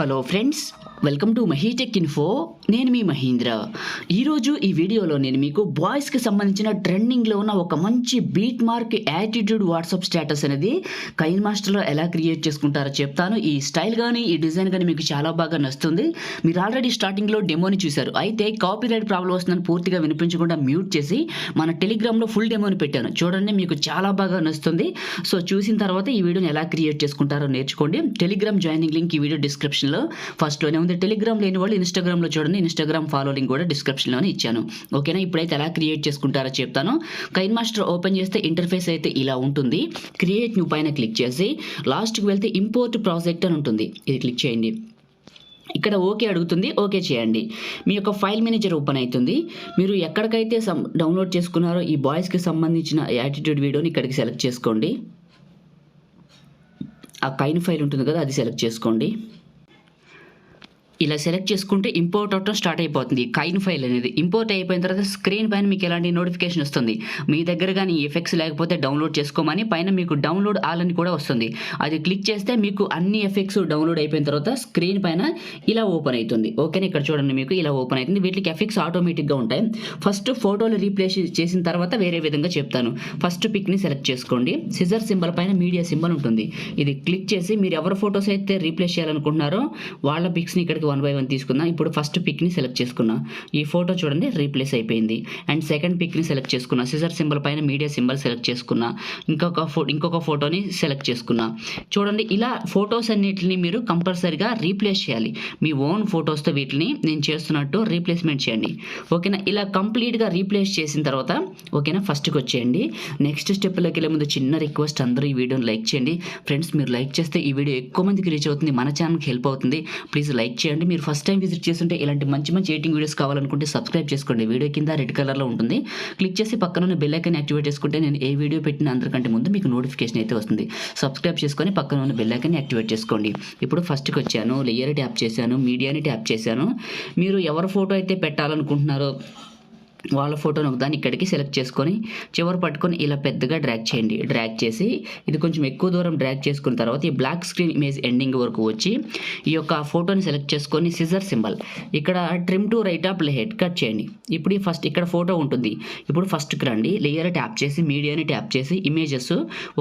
Hello friends, welcome to MahiTech info. నేను మీ మహీంద్ర. ఈరోజు ఈ వీడియోలో నేను మీకు బాయ్స్కి సంబంధించిన ట్రెండింగ్లో ఉన్న ఒక మంచి beat mark attitude WhatsApp status అనేది కైన్మాస్టర్లో ఎలా క్రియేట్ చేసుకుంటారో చెప్తాను. ఈ స్టైల్ కానీ ఈ డిజైన్ కానీ మీకు చాలా బాగా నచ్చుతుంది. మీరు ఆల్రెడీ స్టార్టింగ్లో డెమోని చూశారు. అయితే కాపీరైట్ ప్రాబ్లం వస్తుందని పూర్తిగా వినిపించకుండా మ్యూట్ చేసి మన టెలిగ్రామ్లో ఫుల్ డెమోని పెట్టాను. చూడండి, మీకు చాలా బాగా నచ్చుతుంది. సో చూసిన తర్వాత ఈ వీడియోని ఎలా క్రియేట్ చేసుకుంటారో నేర్చుకోండి. టెలిగ్రామ్ జాయినింగ్ లింక్ ఈ వీడియో డిస్క్రిప్షన్లో ఫస్ట్లోనే ఉంది. టెలిగ్రామ్ లేని వాళ్ళు ఇన్స్టాగ్రామ్లో చూడండి, ఇన్స్టాగ్రామ్ ఫాలో లింక్ కూడా డిస్క్రిప్షన్లోనే ఇచ్చాను. ఓకేనా? ఇప్పుడైతే ఎలా క్రియేట్ చేసుకుంటారో చెప్తాను. కైన్మాస్టర్ ఓపెన్ చేస్తే ఇంటర్ఫేస్ అయితే ఇలా ఉంటుంది. క్రియేట్ న్యూ పైన క్లిక్ చేసి లాస్ట్కి వెళ్తే ఇంపోర్ట్ ప్రాజెక్ట్ అని ఉంటుంది. ఇది క్లిక్ చేయండి. ఇక్కడ ఓకే అడుగుతుంది, ఓకే చేయండి. మీ యొక్క ఫైల్ మేనేజర్ ఓపెన్ అవుతుంది. మీరు ఎక్కడికైతే డౌన్లోడ్ చేసుకున్నారో ఈ బాయ్స్కి సంబంధించిన యాటిట్యూడ్ వీడియోని ఇక్కడికి సెలెక్ట్ చేసుకోండి. ఆ కైన్ ఫైల్ ఉంటుంది కదా, అది సెలెక్ట్ చేసుకోండి. ఇలా సెలెక్ట్ చేసుకుంటే ఇంపోర్ట్ అవటం స్టార్ట్ అయిపోతుంది. కైన్ ఫైల్ అనేది ఇంపోర్ట్ అయిపోయిన తర్వాత స్క్రీన్ పైన మీకు ఎలాంటి నోటిఫికేషన్ వస్తుంది. మీ దగ్గర కానీ ఎఫెక్ట్స్ లేకపోతే డౌన్లోడ్ చేసుకోమని పైన మీకు డౌన్లోడ్ ఆల్ అని కూడా వస్తుంది. అది క్లిక్ చేస్తే మీకు అన్ని ఎఫెక్ట్స్ డౌన్లోడ్ అయిపోయిన తర్వాత స్క్రీన్ పైన ఇలా ఓపెన్ అవుతుంది. ఓకేనా? ఇక్కడ చూడండి, మీకు ఇలా ఓపెన్ అవుతుంది. వీటికి ఎఫెక్ట్స్ ఆటోమేటిక్గా ఉంటాయి. ఫస్ట్ ఫోటోలు రీప్లేస్ చేసిన తర్వాత వేరే విధంగా చెప్తాను. ఫస్ట్ పిక్ని సెలెక్ట్ చేసుకోండి. సిజర్ సింబల్ పైన మీడియా సింబల్ ఉంటుంది. ఇది క్లిక్ చేసి మీరు ఎవరి ఫొటోస్ అయితే రీప్లేస్ చేయాలనుకుంటున్నారో వాళ్ళ పిక్స్ని ఇక్కడికి 1 by 1 తీసుకుందాం. ఇప్పుడు ఫస్ట్ పిక్ని సెలెక్ట్ చేసుకున్నా. ఈ ఫోటో చూడండి రీప్లేస్ అయిపోయింది. అండ్ సెకండ్ పిక్ని సెలెక్ట్ చేసుకున్నా. సిజర్ సింబల్ పైన మీడియా సింబల్ సెలెక్ట్ చేసుకున్నా. ఇంకొక ఫోటోని సెలెక్ట్ చేసుకున్నా. చూడండి, ఇలా ఫొటోస్ అన్నిటిని మీరు కంపల్సరీగా రీప్లేస్ చేయాలి. మీ ఓన్ ఫొటోస్తో వీటిని నేను చేస్తున్నట్టు రీప్లేస్మెంట్ చేయండి. ఓకేనా? ఇలా కంప్లీట్గా రీప్లేస్ చేసిన తర్వాత ఓకేనా, ఫస్ట్కి వచ్చేయండి. నెక్స్ట్ స్టెప్లోకి వెళ్ళే ముందు చిన్న రిక్వెస్ట్, అందరూ ఈ వీడియోని లైక్ చేయండి. ఫ్రెండ్స్, మీరు లైక్ చేస్తే ఈ వీడియో ఎక్కువ మందికి రీచ్ అవుతుంది, మన ఛానల్కి హెల్ప్ అవుతుంది. ప్లీజ్ లైక్ చేయండి. మీరు ఫస్ట్ టైం విజిట్ చేస్తుంటే ఇలాంటి మంచి ఎడిటింగ్ వీడియోస్ కావాలనుకుంటే సబ్స్క్రైబ్ చేసుకోండి. వీడియో కింద రెడ్ కలర్లో ఉంటుంది. క్లిక్ చేసి పక్కన ఉన్న బెల్ ఐకాన్ యాక్టివేట్ చేసుకుంటే నేను ఏ వీడియో పెట్టిన అందరికంటే ముందు మీకు నోటిఫికేషన్ అయితే వస్తుంది. సబ్స్క్రైబ్ చేసుకొని పక్కన ఉన్న బెల్ ఐకాన్ యాక్టివేట్ చేసుకోండి. ఇప్పుడు ఫస్ట్కి వచ్చాను, లేయర్ ట్యాప్ చేశాను, మీడియాని ట్యాప్ చేశాను. మీరు ఎవరి ఫోటో అయితే పెట్టాలనుకుంటున్నారో వాళ్ళ ఫోటోను ఒకదాన్ని ఇక్కడికి సెలెక్ట్ చేసుకొని చివరి పట్టుకొని ఇలా పెద్దగా డ్రాగ్ చేయండి. డ్రాగ్ చేసి ఇది కొంచెం ఎక్కువ దూరం డ్రాగ్ చేసుకున్న తర్వాత ఈ బ్లాక్ స్క్రీన్ ఇమేజ్ ఎండింగ్ వరకు వచ్చి ఈ యొక్క ఫోటోని సెలెక్ట్ చేసుకొని సిజర్ సింబల్ ఇక్కడ trim to right of head cut చేయండి. ఇప్పుడు ఫస్ట్ ఇక్కడ ఫోటో ఉంటుంది. ఇప్పుడు ఫస్ట్కి రండి, లేయర్ ట్యాప్ చేసి మీడియాని ట్యాప్ చేసి ఇమేజెస్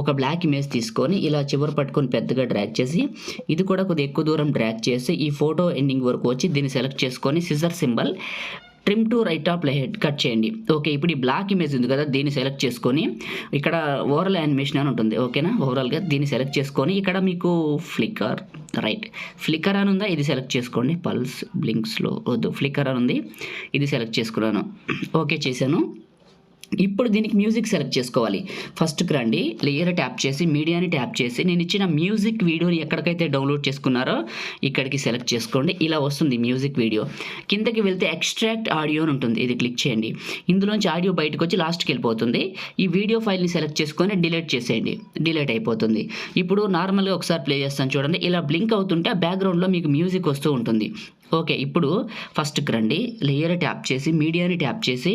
ఒక బ్లాక్ ఇమేజ్ తీసుకొని ఇలా చివరి పట్టుకొని పెద్దగా డ్రాగ్ చేసి ఇది కూడా కొద్దిగా ఎక్కువ దూరం డ్రాగ్ చేసి ఈ ఫోటో ఎండింగ్ వరకు వచ్చి దీన్ని సెలెక్ట్ చేసుకొని scissor symbol trim to right of head cut చేయండి. ఓకే, ఇప్పుడు ఈ బ్లాక్ ఇమేజ్ ఉంది కదా, దీన్ని సెలెక్ట్ చేసుకొని ఇక్కడ ఓవరాల్ యానిమేషన్ అని ఉంటుంది. ఓకేనా? ఓవరాల్గా దీన్ని సెలెక్ట్ చేసుకొని ఇక్కడ మీకు ఫ్లిక్కర్ అని ఉందా, ఇది సెలెక్ట్ చేసుకోండి. పల్స్ బ్లింక్స్లో వద్దు, ఫ్లిక్కర్ అని ఉంది, ఇది సెలెక్ట్ చేసుకున్నాను. ఓకే చేశాను. ఇప్పుడు దీనికి మ్యూజిక్ సెలెక్ట్ చేసుకోవాలి. ఫస్ట్కి రండి, లేయర్ ట్యాప్ చేసి మీడియాని ట్యాప్ చేసి నేను ఇచ్చిన మ్యూజిక్ వీడియోని ఎక్కడికైతే డౌన్లోడ్ చేసుకున్నారో ఇక్కడికి సెలెక్ట్ చేసుకోండి. ఇలా వస్తుంది మ్యూజిక్ వీడియో. కిందకి వెళ్తే ఎక్స్ట్రాక్ట్ ఆడియో అని ఉంటుంది. ఇది క్లిక్ చేయండి. ఇందులోంచి ఆడియో బయటకు వచ్చి లాస్ట్కి వెళ్ళిపోతుంది. ఈ వీడియో ఫైల్ని సెలెక్ట్ చేసుకొని డిలీట్ చేసేయండి. డిలీట్ అయిపోతుంది. ఇప్పుడు నార్మల్గా ఒకసారి ప్లే చేస్తాను చూడండి. ఇలా బ్లింక్ అవుతుంటే బ్యాక్గ్రౌండ్లో మీకు మ్యూజిక్ వస్తూ ఉంటుంది. ఓకే, ఇప్పుడు ఫస్ట్కి రండి, లేయర్ ట్యాప్ చేసి మీడియాని ట్యాప్ చేసి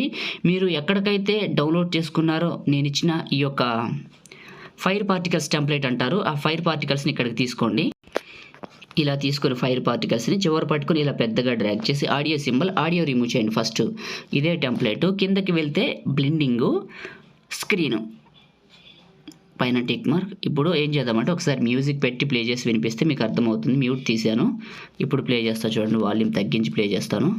మీరు ఎక్కడికైతే డౌన్లోడ్ చేసుకున్నారో నేను ఇచ్చిన ఈ యొక్క ఫైర్ పార్టికల్స్ టెంప్లెట్ అంటారు, ఆ ఫైర్ పార్టికల్స్ని ఇక్కడికి తీసుకోండి. ఇలా తీసుకుని ఫైర్ పార్టికల్స్ని చివరి పట్టుకుని ఇలా పెద్దగా డ్రాగ్ చేసి ఆడియో రిమూవ్ చేయండి. ఫస్ట్ ఇదే టెంప్లెట్. కిందకి వెళ్తే బ్లెండింగు, స్క్రీను పైన టిక్ మార్క్. ఇప్పుడు ఏం చేద్దామంటే ఒకసారి మ్యూజిక్ పెట్టి ప్లే చేసి వినిపిస్తే మీకు అర్థమవుతుంది. మ్యూట్ తీసాను, ఇప్పుడు ప్లే చేస్తాను చూడండి. వాల్యూమ్ తగ్గించి ప్లే చేస్తాను.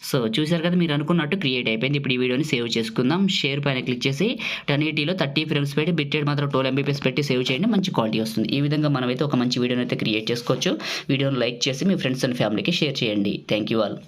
సో చూసారు కదా, మీరు అనుకున్నట్టు క్రియేట్ అయిపోయింది. ఇప్పుడు ఈ వీడియోని సేవ్ చేసుకుందాం. షేర్ పైన క్లిక్ చేసి 1080లో 30 frames పెట్టి బిట్రేట్ మాత్రం 12 MB పెట్టి సేవ్ చేయండి. మంచి క్వాలిటీ వస్తుంది. ఈ విధంగా మనమైతే ఒక మంచి వీడియోని అయితే క్రియేట్ చేసుకోవచ్చు. వీడియోని లైక్ చేసి మీ ఫ్రెండ్స్ అండ్ ఫ్యామిలీకి షేర్ చేయండి. Thank you all.